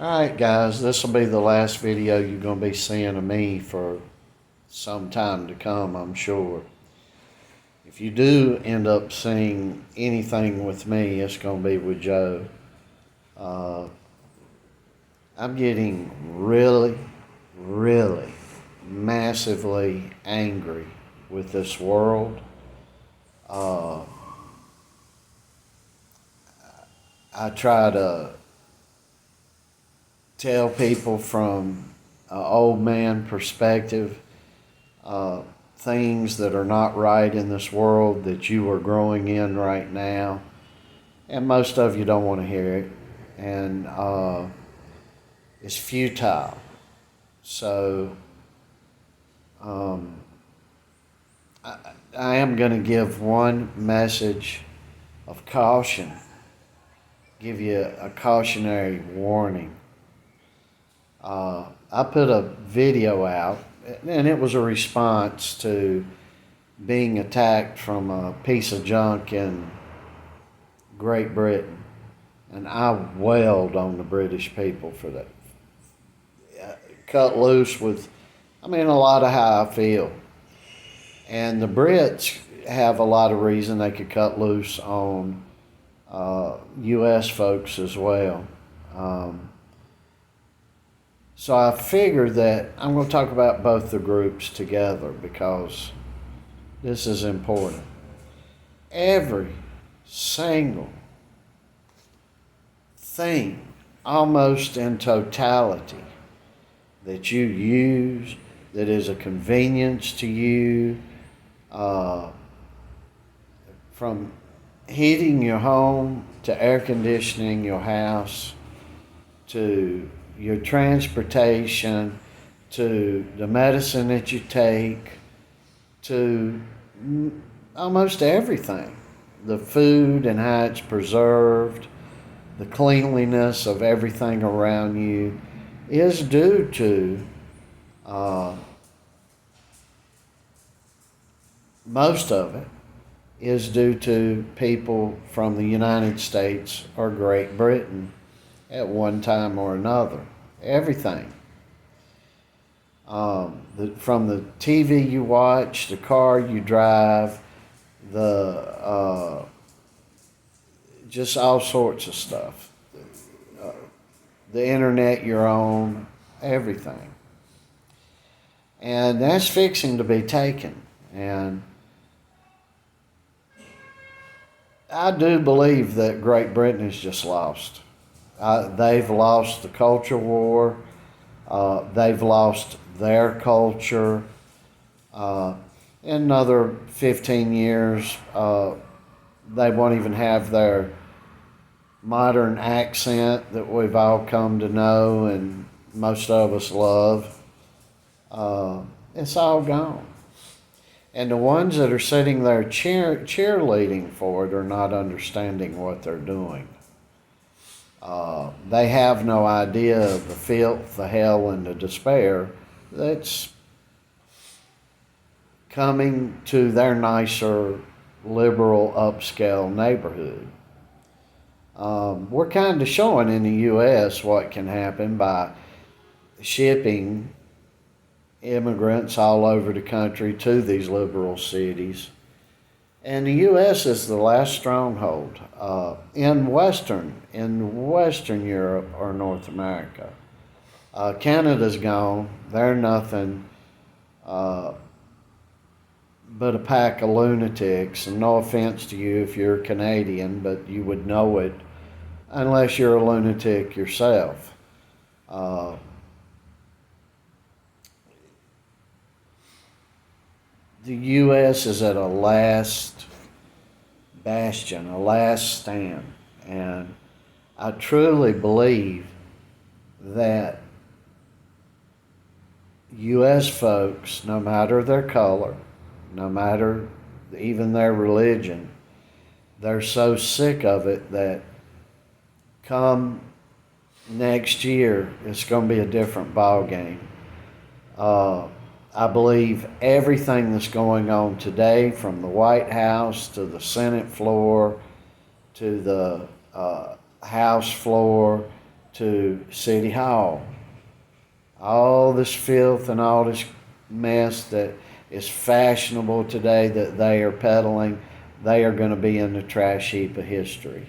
Alright guys, this will be the last video you're going to be seeing of me for some time to come, I'm sure. If you do end up seeing anything with me, it's going to be with Joe. Uh, I'm getting really massively angry with this world. Uh, I try to tell people from an old man perspective things that are not right in this world that you are growing in right now, and most of you don't want to hear it, and it's futile. So I am going to give one message of caution, give you a cautionary warning. I put a video out, and it was a response to being attacked from a piece of junk in Great Britain. And I wailed on the British people for that. Cut loose with, a lot of how I feel. And the Brits have a lot of reason they could cut loose on U.S. folks as well. So I figured that I'm going to talk about both the groups together because this is important. Every single thing, almost in totality, that you use, that is a convenience to you, from heating your home to air conditioning your house to your transportation, to the medicine that you take, to almost everything. The food and how it's preserved, the cleanliness of everything around you is due to most of it is due to people from the United States or Great Britain at one time or another. Everything. From the TV you watch, the car you drive, just all sorts of stuff. The internet you're on, everything. And that's fixing to be taken. And I do believe that Great Britain is just lost. They've lost the culture war. They've lost their culture. In another 15 years, they won't even have their modern accent that we've all come to know and most of us love. It's all gone. And the ones that are sitting there cheerleading for it are not understanding what they're doing. They have no idea of the filth, the hell, and the despair that's coming to their nicer, liberal, upscale neighborhood. We're kind of showing in the U.S. what can happen by shipping immigrants all over the country to these liberal cities. And the U.S. is the last stronghold in Western Europe or North America. Canada's gone. They're nothing but a pack of lunatics. And no offense to you if you're Canadian, but you would know it unless you're a lunatic yourself. The U.S. is at a last bastion, a last stand. And I truly believe that U.S. folks, no matter their color, no matter even their religion, they're so sick of it that come next year, it's going to be a different ball game. I believe everything that's going on today, from the White House to the Senate floor to the House floor to City Hall. All this filth and all this mess that is fashionable today that they are peddling, they are going to be in the trash heap of history.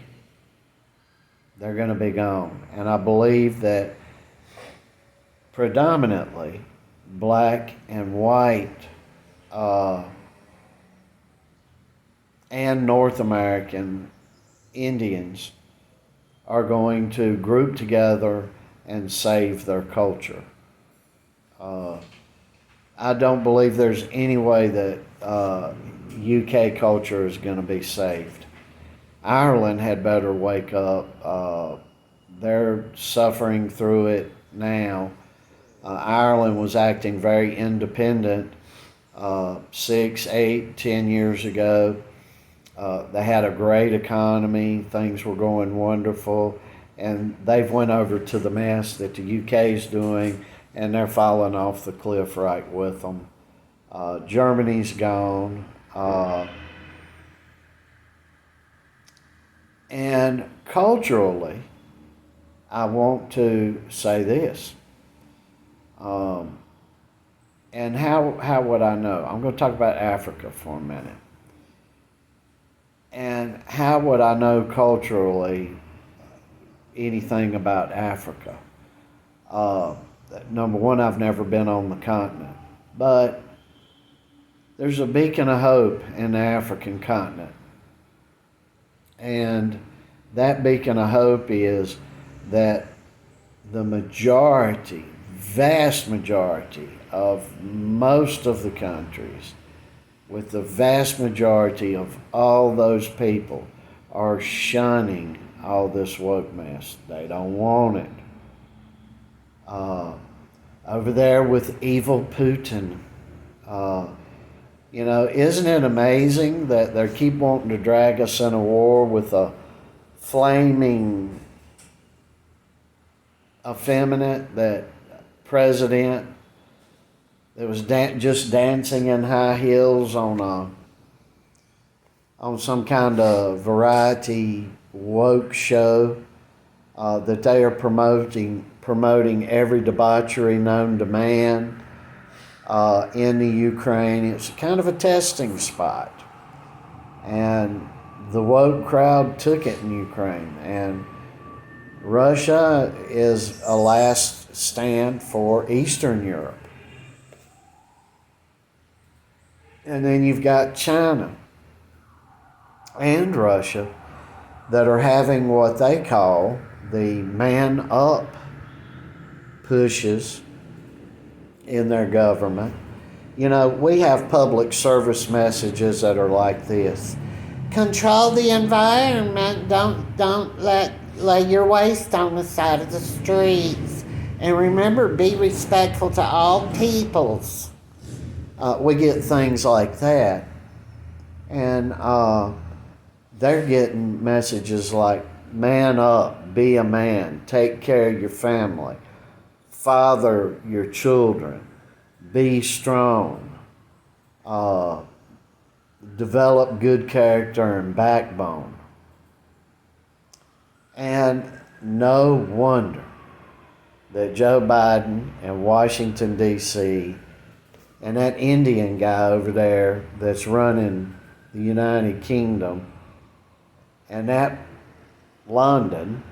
They're going to be gone. And I believe that predominantly black and white and North American Indians are going to group together and save their culture. I don't believe there's any way that UK culture is going to be saved. Ireland had better wake up. They're suffering through it now. Ireland was acting very independent 6, 8, 10 years ago. They had a great economy. Things were going wonderful. And they've went over to the mess that the UK is doing, and they're falling off the cliff right with them. Germany's gone. And culturally, I want to say this. And how would I know? I'm going to talk about Africa for a minute. And how would I know culturally anything about Africa? Number one, I've never been on the continent. But there's a beacon of hope in the African continent. And that beacon of hope is that the majority, vast majority of most of the countries, with the vast majority of all those people, are shunning all this woke mess. They don't want it. Over there with evil Putin, isn't it amazing that they keep wanting to drag us in a war with a flaming, effeminate that president that was just dancing in high heels on some kind of variety woke show that they are promoting every debauchery known to man in the Ukraine. It's kind of a testing spot. And the woke crowd took it in Ukraine. And Russia is a last stand for Eastern Europe. And then you've got China and Russia that are having what they call the man up pushes in their government. We have public service messages that are like this. Control the environment. Don't lay your waste on the side of the streets. And remember, be respectful to all peoples. We get things like that. And they're getting messages like, man up, be a man, take care of your family, father your children, be strong, develop good character and backbone. And no wonder that Joe Biden and Washington, D.C., and that Indian guy over there that's running the United Kingdom, and that London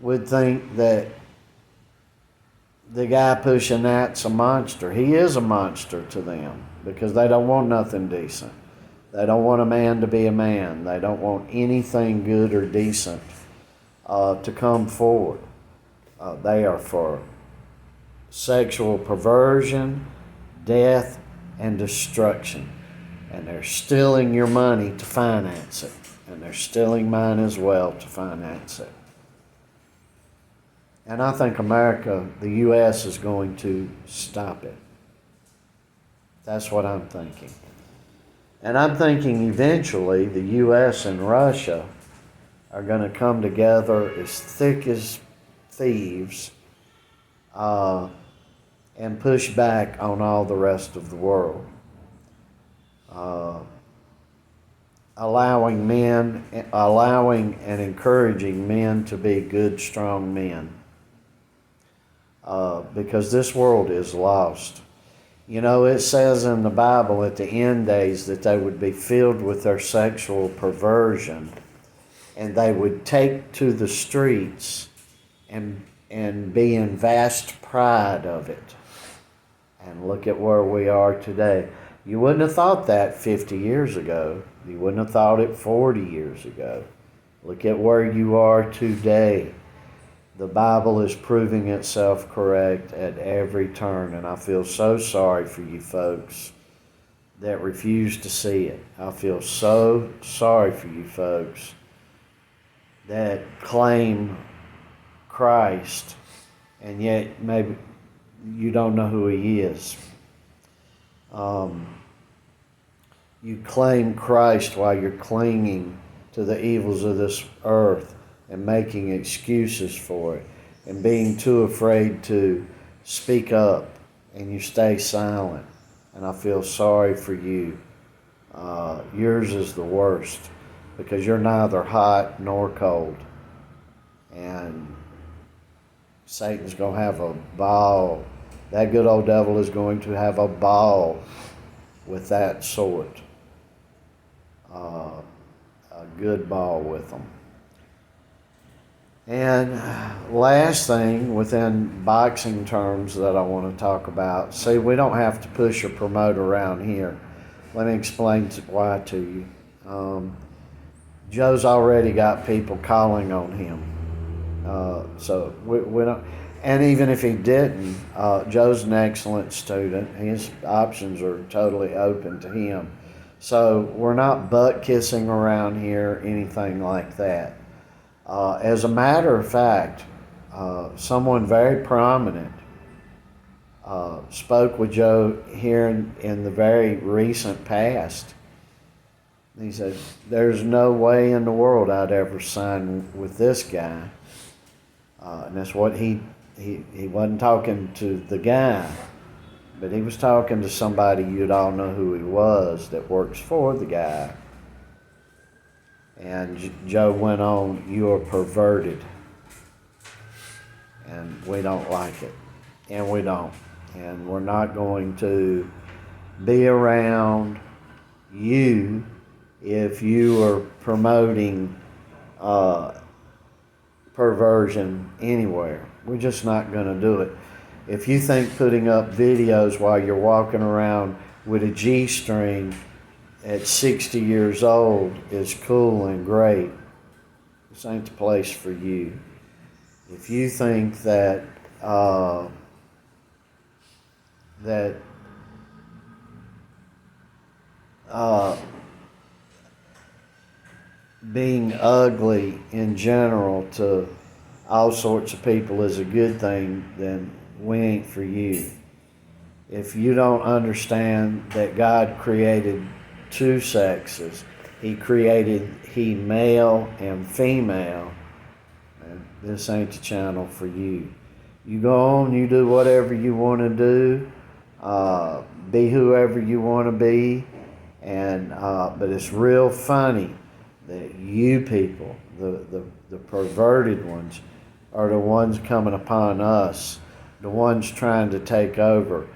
would think that the guy pushing that's a monster. He is a monster to them because they don't want nothing decent. They don't want a man to be a man. They don't want anything good or decent to come forward. They are for sexual perversion, death, and destruction. And they're stealing your money to finance it. And they're stealing mine as well to finance it. And I think America, the U.S., is going to stop it. That's what I'm thinking. And I'm thinking eventually the U.S. and Russia are going to come together as thick as thieves and push back on all the rest of the world. allowing and encouraging men to be good, strong men. Because this world is lost. You know, it says in the Bible at the end days that they would be filled with their sexual perversion, and they would take to the streets and be in vast pride of it. And look at where we are today. You wouldn't have thought that 50 years ago. You wouldn't have thought it 40 years ago. Look at where you are today. The Bible is proving itself correct at every turn, and I feel so sorry for you folks that refuse to see it. I feel so sorry for you folks that claim Christ, and yet maybe you don't know who He is. You claim Christ while you're clinging to the evils of this earth and making excuses for it and being too afraid to speak up, and you stay silent. And I feel sorry for you. Yours is the worst because you're neither hot nor cold. And Satan's going to have a ball. That good old devil is going to have a ball with that sort. A good ball with them. And last thing within boxing terms that I want to talk about. See, we don't have to push or promote around here. Let me explain why to you. Joe's already got people calling on him. So we don't, and even if he didn't, Joe's an excellent student. His options are totally open to him. So we're not butt kissing around here, anything like that. As a matter of fact, someone very prominent spoke with Joe here in the very recent past. He said, "There's no way in the world I'd ever sign with this guy." And that's what he wasn't talking to the guy, but he was talking to somebody you'd all know who he was that works for the guy. And Joe went on, "You are perverted. And we don't like it. And we don't. And we're not going to be around you if you are promoting perversion anywhere. We're just not going to do it. If you think putting up videos while you're walking around with a G-string at 60 years old is cool and great, this ain't the place for you. If you think that being ugly in general to all sorts of people is a good thing, then we ain't for you. If you don't understand that God created two sexes, He male and female, and this ain't the channel for you. You go on, you do whatever you want to do, be whoever you want to be, and but it's real funny that you people, the perverted ones, are the ones coming upon us, the ones trying to take over.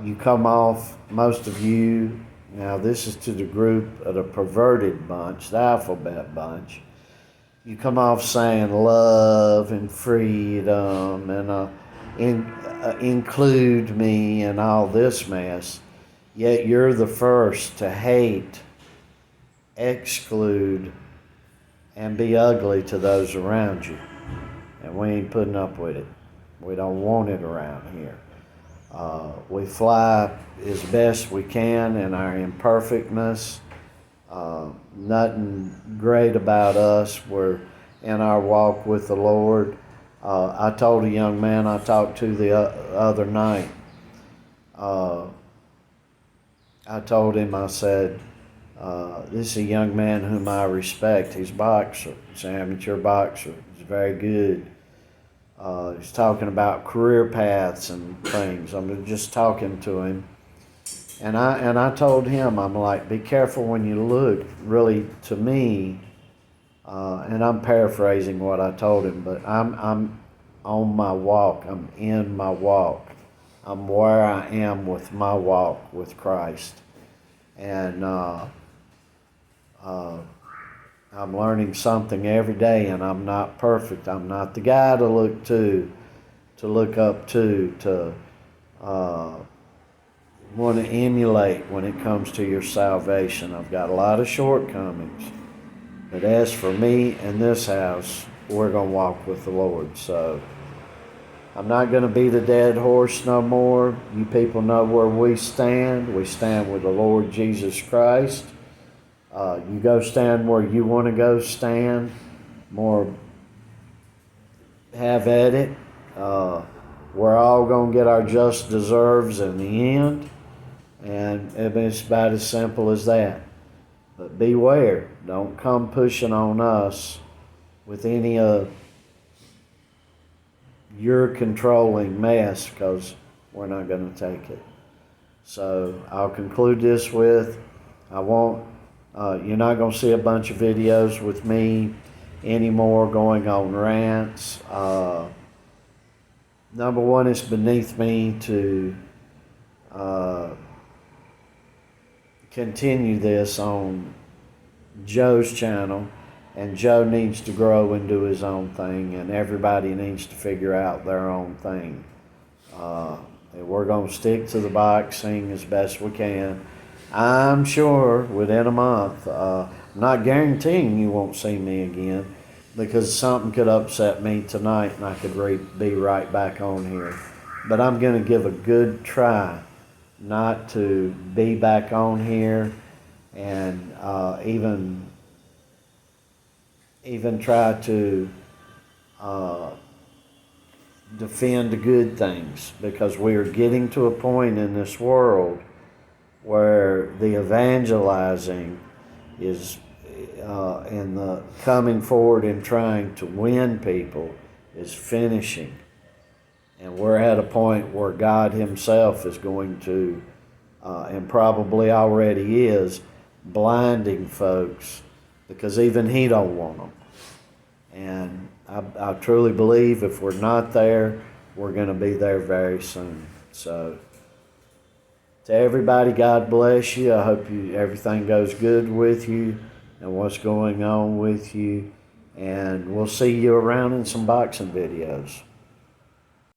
You come off, most of you, now this is to the group of the perverted bunch, the alphabet bunch. You come off saying love and freedom and include me and all this mess, yet you're the first to hate, exclude, and be ugly to those around you. And we ain't putting up with it. We don't want it around here. We fly as best we can in our imperfectness. Nothing great about us. We're in our walk with the Lord. I told a young man I talked to the other night, I told him, I said, this is a young man whom I respect. He's a boxer. He's an amateur boxer. He's very good. He's talking about career paths and things. I'm just talking to him. And I told him, I'm like, be careful when you look. Really, to me, and I'm paraphrasing what I told him, but I'm on my walk. I'm in my walk. I'm where I am with my walk with Christ, and I'm learning something every day. And I'm not perfect. I'm not the guy to look up to want to emulate when it comes to your salvation. I've got a lot of shortcomings. But as for me and this house, we're going to walk with the Lord. So I'm not going to be the dead horse no more. You people know where we stand. We stand with the Lord Jesus Christ. You go stand where you want to go stand. More have at it. We're all going to get our just deserves in the end. And it's about as simple as that. But beware, don't come pushing on us with any of your controlling mess, because we're not going to take it. So I'll conclude this with, you're not going to see a bunch of videos with me anymore going on rants. Number one, it's beneath me to continue this on Joe's channel, and Joe needs to grow and do his own thing, and everybody needs to figure out their own thing. And we're going to stick to the boxing as best we can. I'm sure within a month, I'm not guaranteeing you won't see me again, because something could upset me tonight and I could be right back on here. But I'm going to give a good try not to be back on here, and even try to defend the good things, because we are getting to a point in this world where the evangelizing is and the coming forward and trying to win people is finishing. And we're at a point where God himself is going to, and probably already is, blinding folks, because even he don't want them. And I truly believe if we're not there, we're going to be there very soon. So to everybody, God bless you. I hope everything goes good with you and what's going on with you. And we'll see you around in some boxing videos.